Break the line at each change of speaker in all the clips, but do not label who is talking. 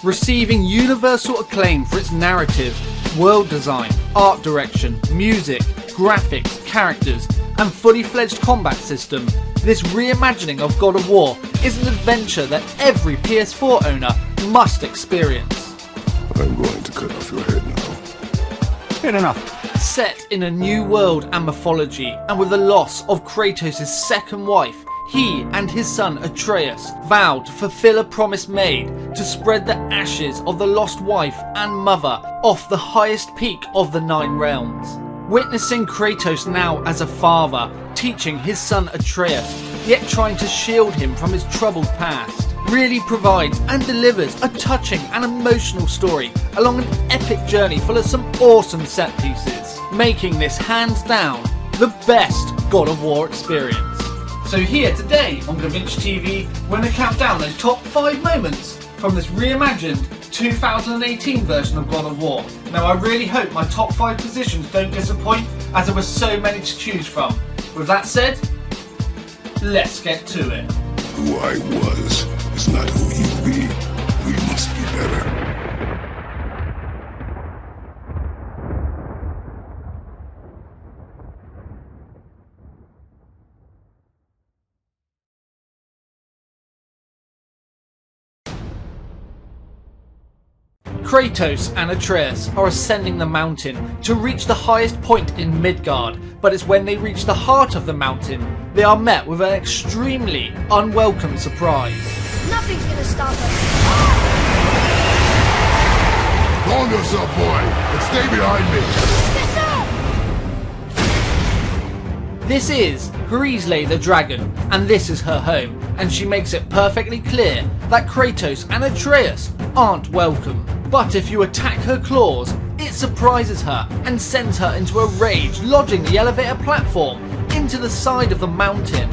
receiving universal acclaim for its narrative, world design, art direction, music, graphics, characters, and fully fledged combat system. This reimagining of God of War is an adventure that every PS4 owner must experience.
I'm going to cut off your head now.
Good enough.
Set in a new world and mythology, and with the loss of Kratos' second wife, he and his son Atreus vowed to fulfill a promise made to spread the ashes of the lost wife and mother off the highest peak of the 9 realms. Witnessing Kratos now as a father, teaching his son Atreus, yet trying to shield him from his troubled past, really provides and delivers a touching and emotional story along an epic journey full of some awesome set pieces, making this hands down the best God of War experience. So here today on DaVinci TV, we're going to count down those top 5 moments from this reimagined 2018 version of God of War. Now I really hope my top 5 positions don't disappoint, as there were so many to choose from. With that said, let's get to it.
Who I was is not who you be. We must be better.
Kratos and Atreus are ascending the mountain to reach the highest point in Midgard, but it's when they reach the heart of the mountain, they are met with an extremely unwelcome surprise.
Nothing's gonna stop us.
Calm yourself, boy, and stay behind me.
Yes, sir!
This is Hrisley the dragon, and this is her home, and she makes it perfectly clear that Kratos and Atreus aren't welcome. But if you attack her claws, it surprises her and sends her into a rage, lodging the elevator platform into the side of the mountain.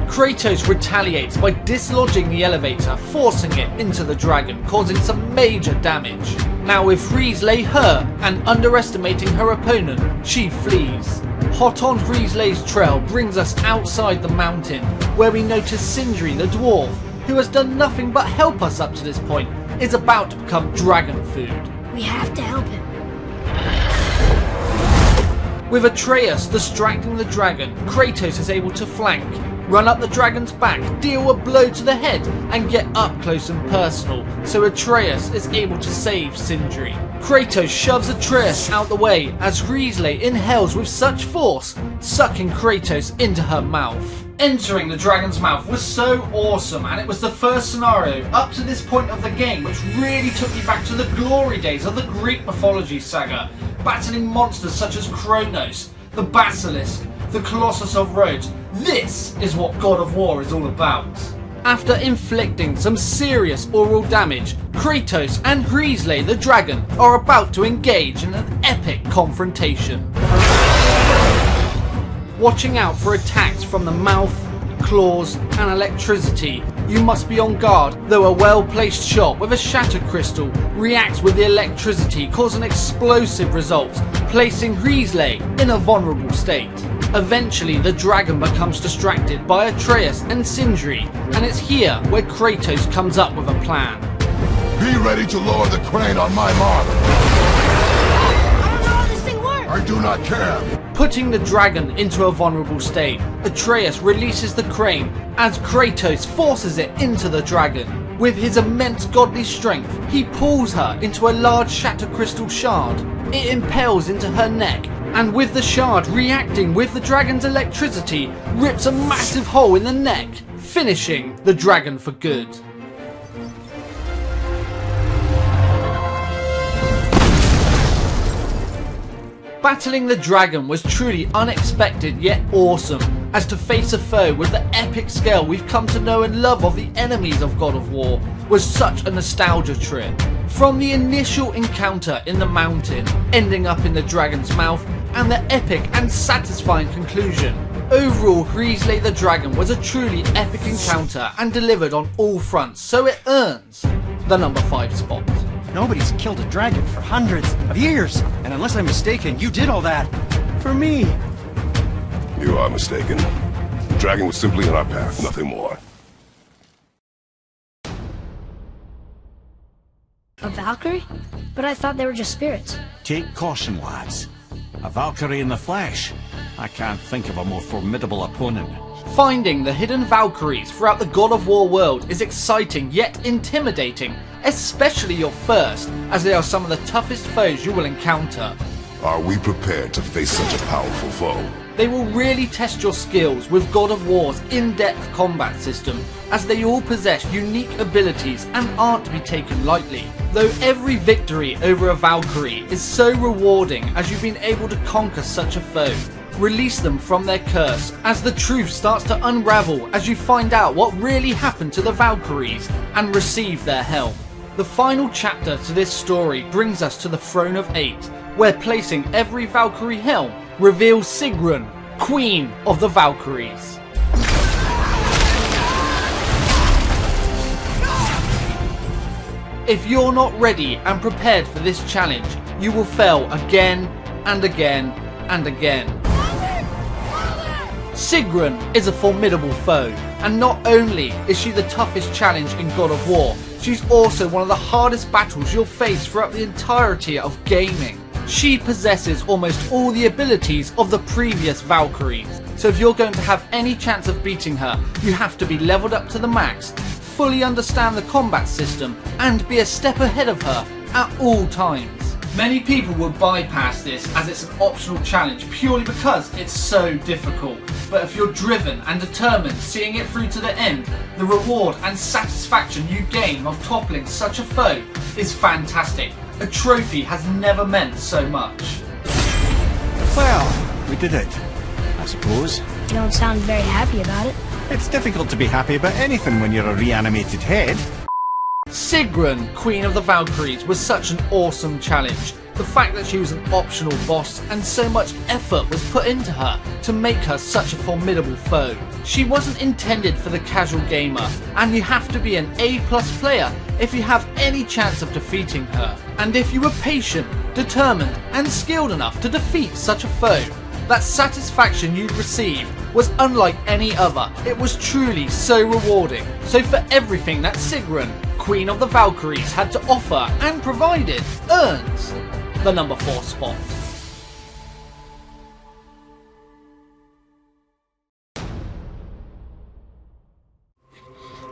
Kratos retaliates by dislodging the elevator, forcing it into the dragon, causing some major damage. Now with Hrisley hurt and underestimating her opponent, she flees. Hot on Hrisley's trail brings us outside the mountain, where we notice Sindri the dwarf, who has done nothing but help us up to this point, is about to become dragon food.
We have to help him.
With Atreus distracting the dragon, Kratos is able to flank, run up the dragon's back, deal a blow to the head, and get up close and personal, so Atreus is able to save Sindri. Kratos shoves Atreus out the way as Hrisley inhales with such force, sucking Kratos into her mouth. Entering the dragon's mouth was so awesome, and it was the first scenario up to this point of the game which really took me back to the glory days of the Greek Mythology saga, battling monsters such as Kronos, the Basilisk, the Colossus of Rhodes. This is what God of War is all about. After inflicting some serious oral damage, Kratos and Hrisley the dragon are about to engage in an epic confrontation. Watching out for attacks from the mouth, claws and electricity, you must be on guard, though a well-placed shot with a shatter crystal reacts with the electricity, causing explosive results, placing Hrisley in a vulnerable state. Eventually the dragon becomes distracted by Atreus and Sindri, and it's here where Kratos comes up with a plan.
Be ready to lower the crane on my mark.
I don't know how this thing works.
I do not care.
Putting the dragon into a vulnerable state, Atreus releases the crane as Kratos forces it into the dragon. With his immense godly strength, he pulls her into a large shatter crystal shard. It impales into her neck, and with the shard reacting with the dragon's electricity, rips a massive hole in the neck, finishing the dragon for good. Battling the dragon was truly unexpected yet awesome, as to face a foe with the epic scale we've come to know and love of the enemies of God of War was such a nostalgia trip. From the initial encounter in the mountain, ending up in the dragon's mouth, and the epic and satisfying conclusion, overall Hrisley the dragon was a truly epic encounter and delivered on all fronts, so it earns the number 5 spot.
Nobody's killed a dragon for hundreds of years, and unless I'm mistaken, you did all that for me.
You are mistaken. The dragon was simply in our path, nothing more.
A Valkyrie? But I thought they were just spirits.
Take caution, lads. A Valkyrie in the flesh. I can't think of a more formidable opponent.
Finding the hidden Valkyries throughout the God of War world is exciting yet intimidating, especially your first, as they are some of the toughest foes you will encounter.
Are we prepared to face such a powerful foe?
They will really test your skills with God of War's in-depth combat system, as they all possess unique abilities and aren't to be taken lightly. Though every victory over a Valkyrie is so rewarding as you've been able to conquer such a foe, release them from their curse as the truth starts to unravel as you find out what really happened to the Valkyries and receive their help. The final chapter to this story brings us to the Throne of Eight, where placing every Valkyrie helm reveals Sigrun, Queen of the Valkyries. If you're not ready and prepared for this challenge, you will fail again and again and again. Sigrun is a formidable foe, and not only is she the toughest challenge in God of War, she's also one of the hardest battles you'll face throughout the entirety of gaming. She possesses almost all the abilities of the previous Valkyries, so if you're going to have any chance of beating her, you have to be leveled up to the max, fully understand the combat system, and be a step ahead of her at all times. Many people would bypass this as it's an optional challenge purely because it's so difficult, but if you're driven and determined, seeing it through to the end, the reward and satisfaction you gain of toppling such a foe is fantastic. A trophy has never meant so much.
Well, we did it, I suppose.
You don't sound very happy about it.
It's difficult to be happy about anything when you're a reanimated head.
Sigrun, Queen of the Valkyries, was such an awesome challenge. The fact that she was an optional boss and so much effort was put into her to make her such a formidable foe. She wasn't intended for the casual gamer, and you have to be an A+ player if you have any chance of defeating her. And if you were patient, determined and skilled enough to defeat such a foe, that satisfaction you'd receive was unlike any other. It was truly so rewarding. So for everything that Sigrun, Queen of the Valkyries, had to offer and provided, earns the number 4 spot.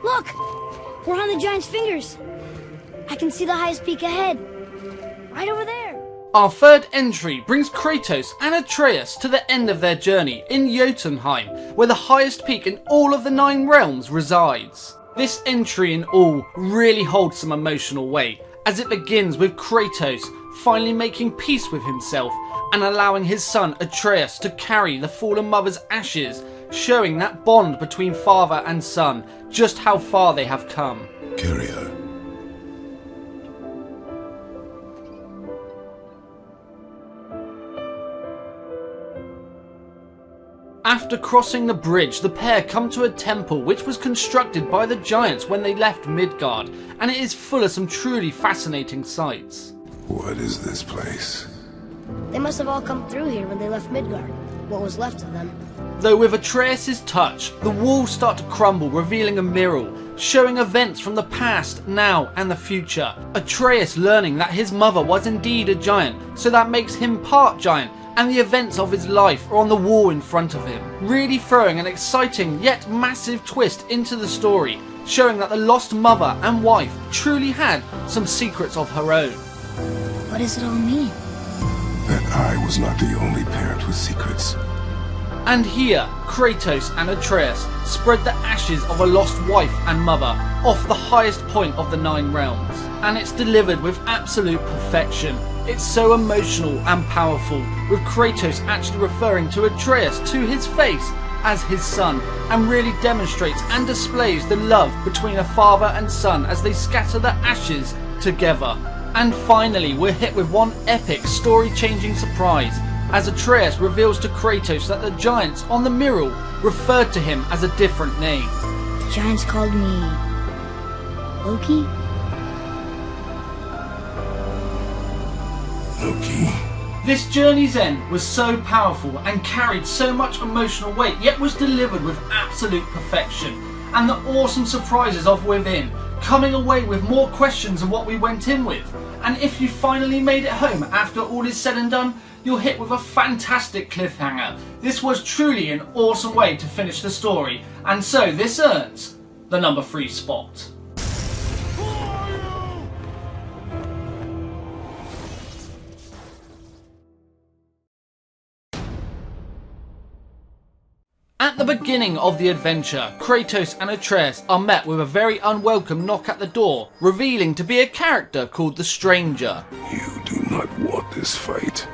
Look! We're on the giant's fingers. I can see the highest peak ahead. Right over there.
Our third entry brings Kratos and Atreus to the end of their journey in Jotunheim, where the highest peak in all of the 9 realms resides. This entry in all really holds some emotional weight, as it begins with Kratos finally making peace with himself and allowing his son Atreus to carry the fallen mother's ashes, showing that bond between father and son, just how far they have come.
Carry her.
After crossing the bridge, the pair come to a temple which was constructed by the giants when they left Midgard, and it is full of some truly fascinating sights.
What is this place?
They must have all come through here when they left Midgard. What was left of them.
Though with Atreus' touch, the walls start to crumble, revealing a mirror, showing events from the past, now and the future. Atreus learning that his mother was indeed a giant, so that makes him part giant, and the events of his life are on the wall in front of him, really throwing an exciting yet massive twist into the story, showing that the lost mother and wife truly had some secrets of her own.
What does it all mean?
That I was not the only parent with secrets.
And here, Kratos and Atreus spread the ashes of a lost wife and mother off the highest point of the 9 realms, and it's delivered with absolute perfection. It's so emotional and powerful, with Kratos actually referring to Atreus to his face as his son, and really demonstrates and displays the love between a father and son as they scatter the ashes together. And finally, we're hit with one epic story-changing surprise, as Atreus reveals to Kratos that the giants on the mirror referred to him as a different name.
The giants called me Loki?
Loki.
This journey's end was so powerful and carried so much emotional weight, yet was delivered with absolute perfection. And the awesome surprises of within coming away with more questions than what we went in with. And if you finally made it home after all is said and done, you're hit with a fantastic cliffhanger. This was truly an awesome way to finish the story, and so this earns the number 3 spot. At the beginning of the adventure, Kratos and Atreus are met with a very unwelcome knock at the door, revealing to be a character called the Stranger.
You do not want this fight.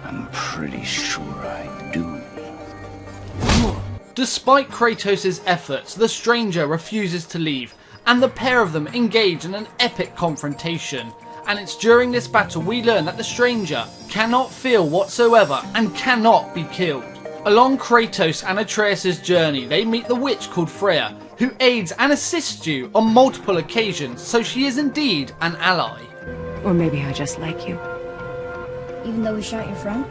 I'm pretty sure I do.
Despite Kratos' efforts, the Stranger refuses to leave, and the pair of them engage in an epic confrontation. And it's during this battle we learn that the Stranger cannot feel whatsoever and cannot be killed. Along Kratos and Atreus' journey, they meet the witch called Freya, who aids and assists you on multiple occasions, so she is indeed an ally.
Or maybe I just like you.
Even though we shot your friend?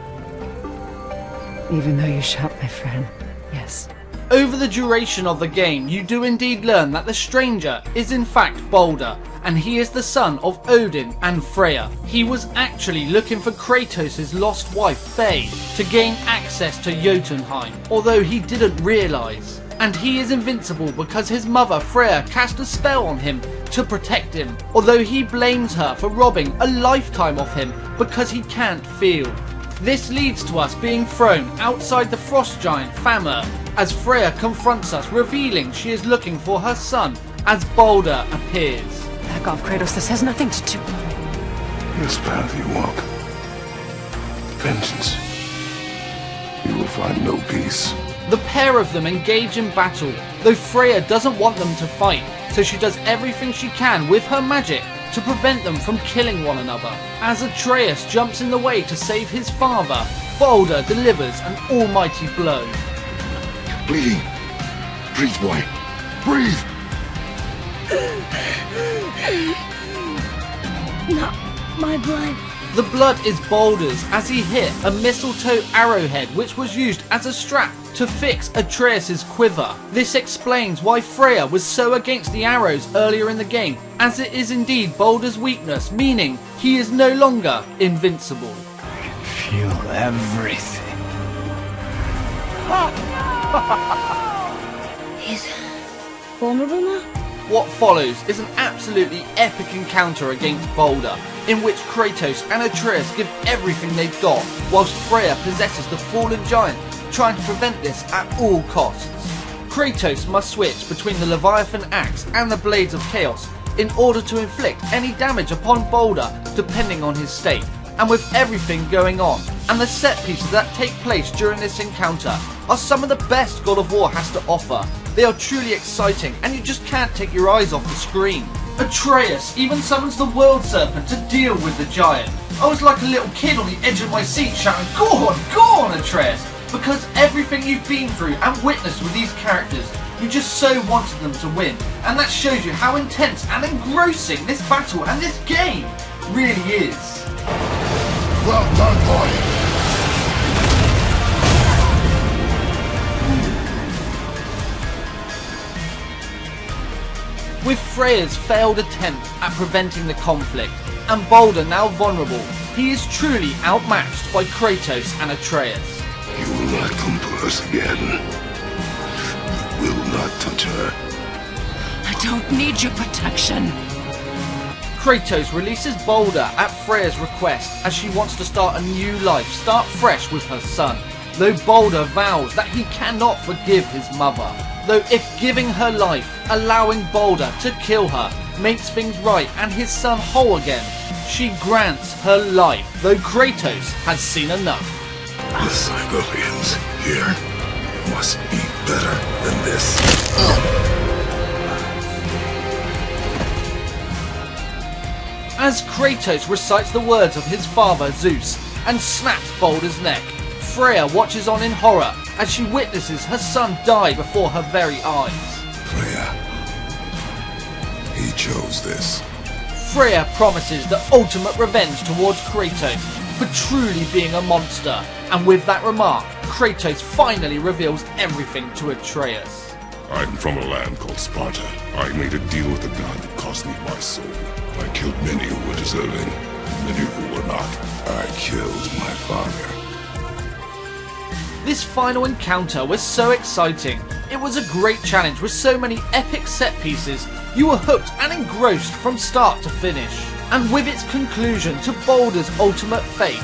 Even though you shot my friend, yes.
Over the duration of the game, you do indeed learn that the Stranger is in fact Balder, and he is the son of Odin and Freya. He was actually looking for Kratos' lost wife, Faye, to gain access to Jotunheim, although he didn't realise. And he is invincible because his mother, Freya, cast a spell on him to protect him, although he blames her for robbing a lifetime of him because he can't feel. This leads to us being thrown outside the frost giant Famr, as Freya confronts us, revealing she is looking for her son as Balder appears.
Back off, Kratos. This has nothing to do.
This path you walk. Vengeance. You will find no peace.
The pair of them engage in battle, though Freya doesn't want them to fight, so she does everything she can with her magic to prevent them from killing one another. As Atreus jumps in the way to save his father, Balder delivers an almighty blow.
Bleeding. Breathe, boy. Breathe!
Not my blood.
The blood is Balder's as he hit a mistletoe arrowhead which was used as a strap to fix Atreus' quiver. This explains why Freya was so against the arrows earlier in the game, as it is indeed Balder's weakness, meaning he is no longer invincible.
I can feel everything.
He's vulnerable now?
What follows is an absolutely epic encounter against Balder, in which Kratos and Atreus give everything they've got, whilst Freya possesses the fallen giant, trying to prevent this at all costs. Kratos must switch between the Leviathan axe and the Blades of Chaos in order to inflict any damage upon Balder depending on his state. And with everything going on, and the set pieces that take place during this encounter are some of the best God of War has to offer. They are truly exciting and you just can't take your eyes off the screen. Atreus even summons the World Serpent to deal with the giant. I was like a little kid on the edge of my seat shouting, go on Atreus! Because everything you've been through and witnessed with these characters, you just so wanted them to win. And that shows you how intense and engrossing this battle and this game really is.
Well done, boy.
With Freya's failed attempt at preventing the conflict, and Balder now vulnerable, he is truly outmatched by Kratos and Atreus.
You will not come for us again. You will not touch her.
I don't need your protection.
Kratos releases Balder at Freya's request as she wants to start a new life, start fresh with her son, though Balder vows that he cannot forgive his mother. Though if giving her life, allowing Balder to kill her, makes things right and his son whole again, she grants her life, though Kratos has seen enough.
The Cyberians here must be better than this.
As Kratos recites the words of his father Zeus and snaps Balder's neck, Freya watches on in horror as she witnesses her son die before her very eyes.
Freya. He chose this.
Freya promises the ultimate revenge towards Kratos for truly being a monster, and with that remark, Kratos finally reveals everything to Atreus.
I'm from a land called Sparta. I made a deal with the god that cost me my soul. I killed many who were deserving, and many who were not. I killed my father.
This final encounter was so exciting. It was a great challenge with so many epic set pieces. You were hooked and engrossed from start to finish. And with its conclusion to Baldur's ultimate fate,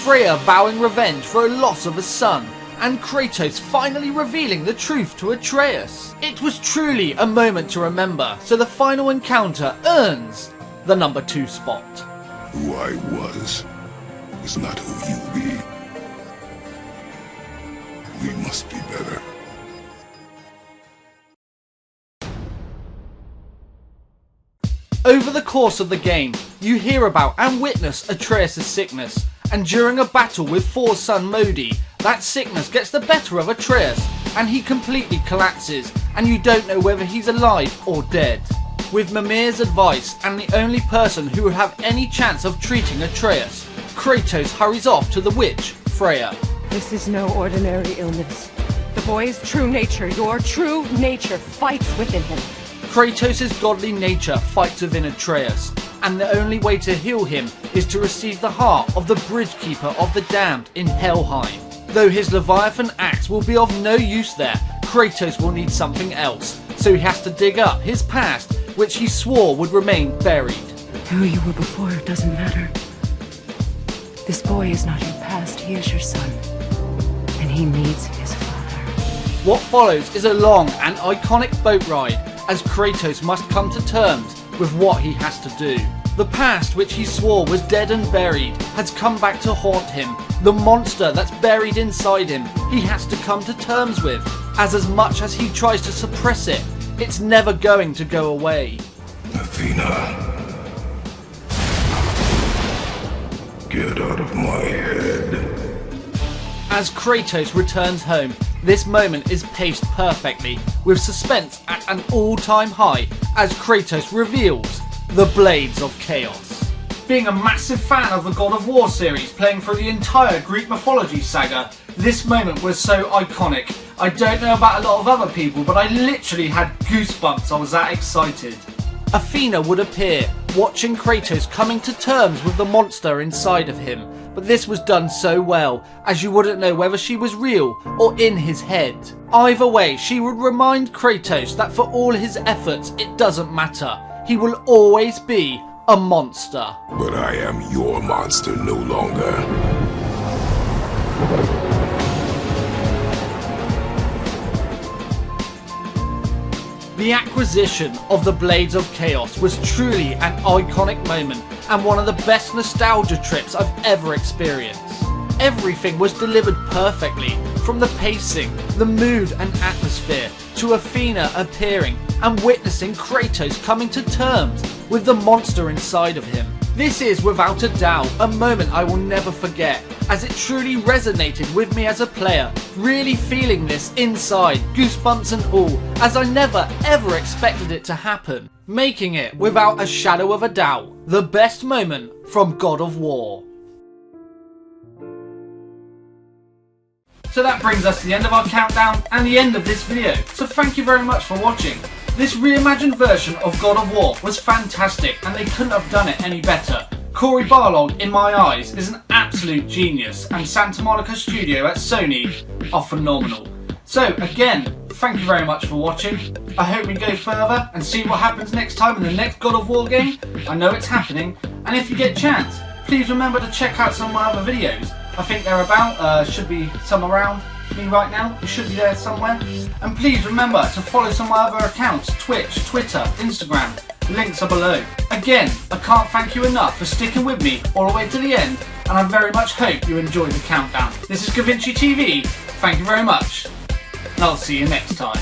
Freya vowing revenge for a loss of a son, and Kratos finally revealing the truth to Atreus. It was truly a moment to remember, so the final encounter earns the number 2 spot.
Who I was is not who you be. We must be better.
Over the course of the game, you hear about and witness Atreus' sickness, and during a battle with Thor's son Modi, that sickness gets the better of Atreus, and he completely collapses, and you don't know whether he's alive or dead. With Mimir's advice, and the only person who would have any chance of treating Atreus, Kratos hurries off to the witch, Freya.
This is no ordinary illness. The boy's true nature, your true nature, fights within him.
Kratos' godly nature fights within Atreus, and the only way to heal him is to receive the heart of the Bridgekeeper of the Damned in Helheim. Though his Leviathan axe will be of no use there, Kratos will need something else, so he has to dig up his past, which he swore would remain buried.
Who you were before doesn't matter. This boy is not your past, he is your son. And he needs his father.
What follows is a long and iconic boat ride, as Kratos must come to terms with what he has to do. The past, which he swore was dead and buried, has come back to haunt him. The monster that's buried inside him, he has to come to terms with, as much as he tries to suppress it, it's never going to go away.
Athena, get out of my head.
As Kratos returns home, this moment is paced perfectly, with suspense at an all-time high as Kratos reveals the Blades of Chaos. Being a massive fan of the God of War series, playing through the entire Greek Mythology saga, this moment was so iconic. I don't know about a lot of other people, but I literally had goosebumps, I was that excited. Athena would appear, watching Kratos coming to terms with the monster inside of him, but this was done so well, as you wouldn't know whether she was real or in his head. Either way, she would remind Kratos that for all his efforts, it doesn't matter. He will always be a monster.
But I am your monster no longer.
The acquisition of the Blades of Chaos was truly an iconic moment and one of the best nostalgia trips I've ever experienced. Everything was delivered perfectly, from the pacing, the mood and atmosphere, to Athena appearing and witnessing Kratos coming to terms with the monster inside of him. This is without a doubt a moment I will never forget, as it truly resonated with me as a player, really feeling this inside, goosebumps and all, as I never ever expected it to happen, making it, without a shadow of a doubt, the best moment from God of War. So that brings us to the end of our countdown and the end of this video, so thank you very much for watching. This reimagined version of God of War was fantastic and they couldn't have done it any better. Cory Barlog, in my eyes, is an absolute genius, and Santa Monica Studio at Sony are phenomenal. So again, thank you very much for watching. I hope we go further and see what happens next time in the next God of War game. I know it's happening, and if you get a chance, please remember to check out some of my other videos. I think they're about, should be some around me right now, it should be there somewhere. And please remember to follow some of my other accounts, Twitch, Twitter, Instagram, links are below. Again, I can't thank you enough for sticking with me all the way to the end, and I very much hope you enjoyed the countdown. This is Gavinci TV, thank you very much, and I'll see you next time.